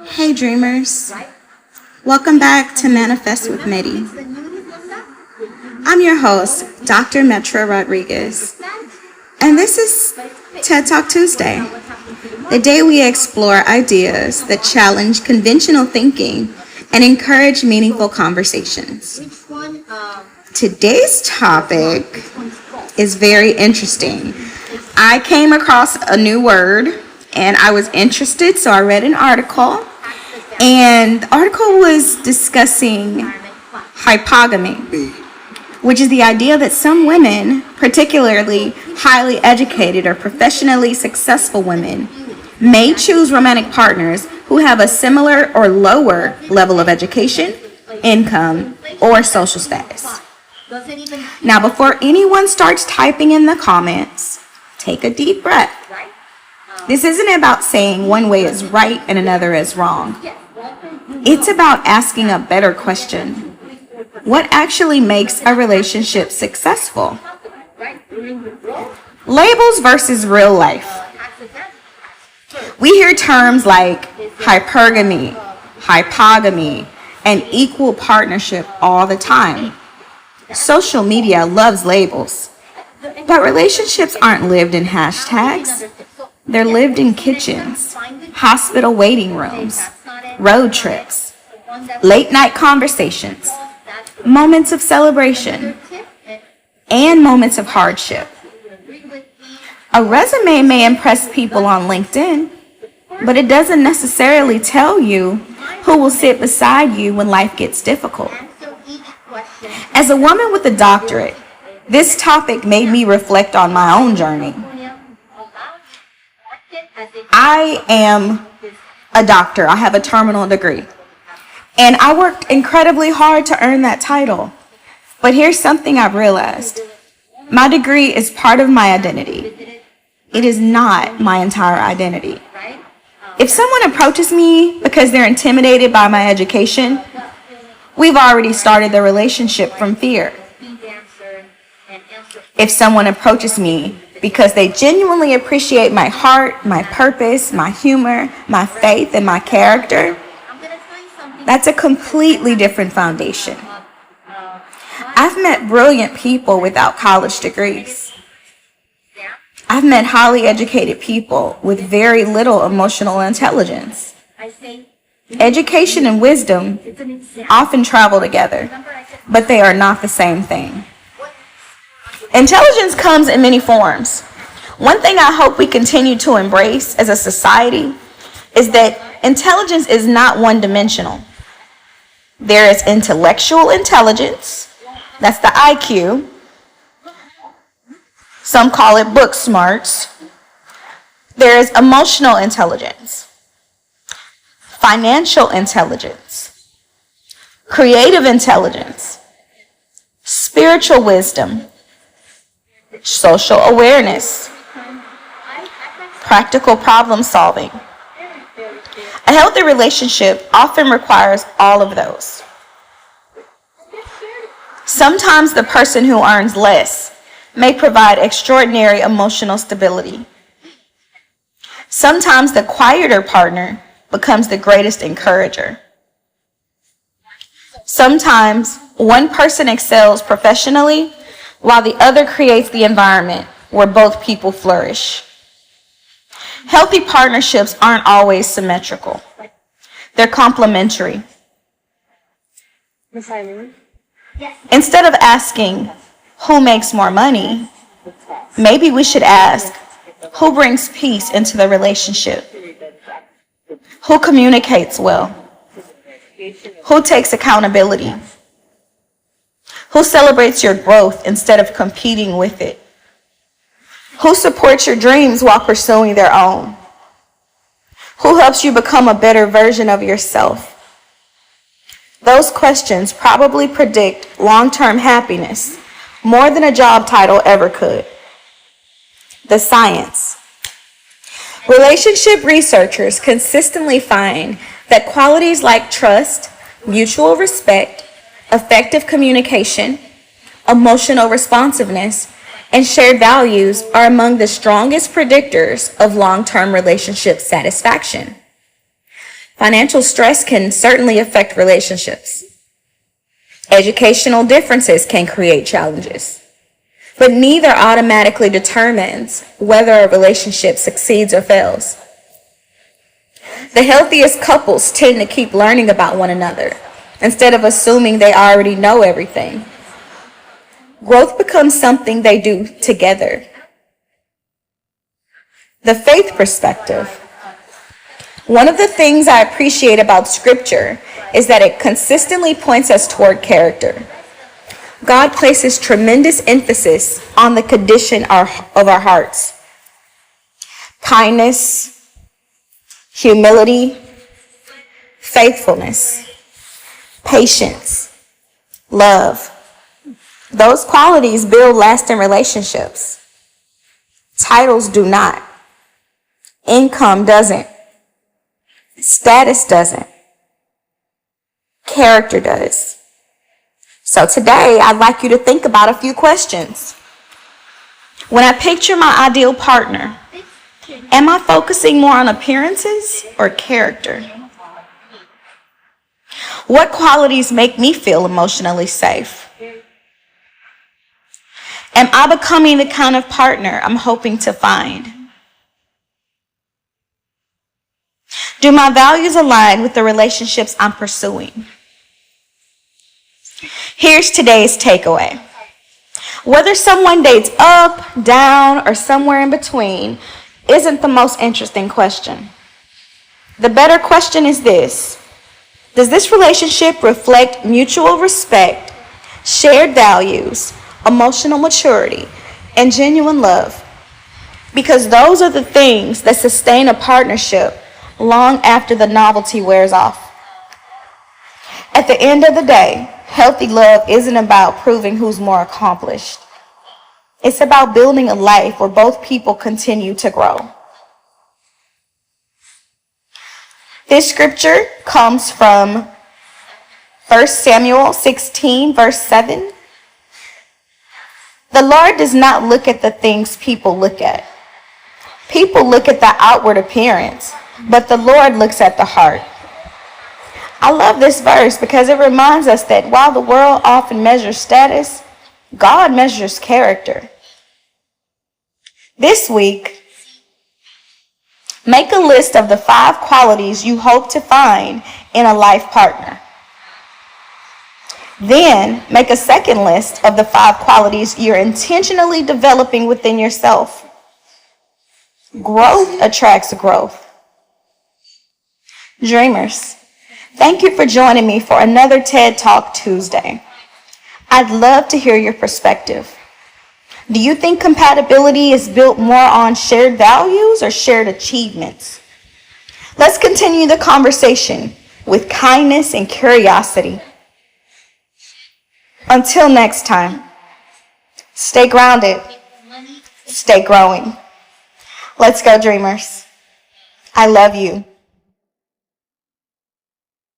Hey dreamers, welcome back to Manifest with Metty. I'm your host, Dr. Metra Rodriguez, and this is TedTalk Tuesday, the day we explore ideas that challenge conventional thinking and encourage meaningful conversations. Today's topic is very interesting. I came across a new word and I was interested, so I read an article, and the article was discussing hypogamy, which is the idea that some women, particularly highly educated or professionally successful women, may choose romantic partners who have a similar or lower level of education, income, or social status. Now, before anyone starts typing in the comments, take a deep breath. This isn't about saying one way is right and another is wrong. It's about asking a better question. What actually makes a relationship successful? Labels versus real life. We hear terms like hypergamy, hypogamy, and equal partnership all the time. Social media loves labels, but relationships aren't lived in hashtags. They're lived in kitchens, hospital waiting rooms, road trips, late night conversations, moments of celebration, and moments of hardship. A resume may impress people on LinkedIn, but it doesn't necessarily tell you who will sit beside you when life gets difficult. As a woman with a doctorate, this topic made me reflect on my own journey. I am a doctor. I have a terminal degree. And I worked incredibly hard to earn that title. But here's something I've realized. My degree is part of my identity. It is not my entire identity. If someone approaches me because they're intimidated by my education, we've already started the relationship from fear. If someone approaches me because they genuinely appreciate my heart, my purpose, my humor, my faith, and my character, that's a completely different foundation. I've met brilliant people without college degrees. I've met highly educated people with very little emotional intelligence. Education and wisdom often travel together, but they are not the same thing. Intelligence comes in many forms. One thing I hope we continue to embrace as a society is that intelligence is not one-dimensional. There is intellectual intelligence, that's the IQ. Some call it book smarts. There is emotional intelligence, financial intelligence, creative intelligence, spiritual wisdom, social awareness, practical problem solving. A healthy relationship often requires all of those. Sometimes the person who earns less may provide extraordinary emotional stability. Sometimes the quieter partner becomes the greatest encourager. Sometimes one person excels professionally while the other creates the environment where both people flourish. Healthy partnerships aren't always symmetrical. They're complementary. Instead of asking who makes more money, maybe we should ask who brings peace into the relationship, who communicates well, who takes accountability, who celebrates your growth instead of competing with it, who supports your dreams while pursuing their own, who helps you become a better version of yourself. Those questions probably predict long-term happiness more than a job title ever could. The science. Relationship researchers consistently find that qualities like trust, mutual respect, effective communication, emotional responsiveness, and shared values are among the strongest predictors of long-term relationship satisfaction. Financial stress can certainly affect relationships. Educational differences can create challenges, but neither automatically determines whether a relationship succeeds or fails. The healthiest couples tend to keep learning about one another instead of assuming they already know everything. Growth becomes something they do together. The faith perspective. One of the things I appreciate about Scripture is that it consistently points us toward character. God places tremendous emphasis on the condition of our hearts. Kindness, humility, faithfulness, patience, love. Those qualities build lasting relationships. Titles do not. Income doesn't. Status doesn't. Character does. So today, I'd like you to think about a few questions. When I picture my ideal partner, am I focusing more on appearances or character? What qualities make me feel emotionally safe? Am I becoming the kind of partner I'm hoping to find? Do my values align with the relationships I'm pursuing? Here's today's takeaway. Whether someone dates up, down, or somewhere in between isn't the most interesting question. The better question is this: does this relationship reflect mutual respect, shared values, emotional maturity, and genuine love? Because those are the things that sustain a partnership long after the novelty wears off. At the end of the day, healthy love isn't about proving who's more accomplished. It's about building a life where both people continue to grow. This scripture comes from 1 Samuel 16, verse 7. The Lord does not look at the things people look at. People look at the outward appearance, but the Lord looks at the heart. I love this verse because it reminds us that while the world often measures status, God measures character. This week, make a list of the 5 qualities you hope to find in a life partner. Then, make a second list of the 5 qualities you're intentionally developing within yourself. Growth attracts growth. Dreamers, thank you for joining me for another TED Talk Tuesday. I'd love to hear your perspective. Do you think compatibility is built more on shared values or shared achievements? Let's continue the conversation with kindness and curiosity. Until next time, stay grounded, stay growing. Let's go, dreamers. I love you.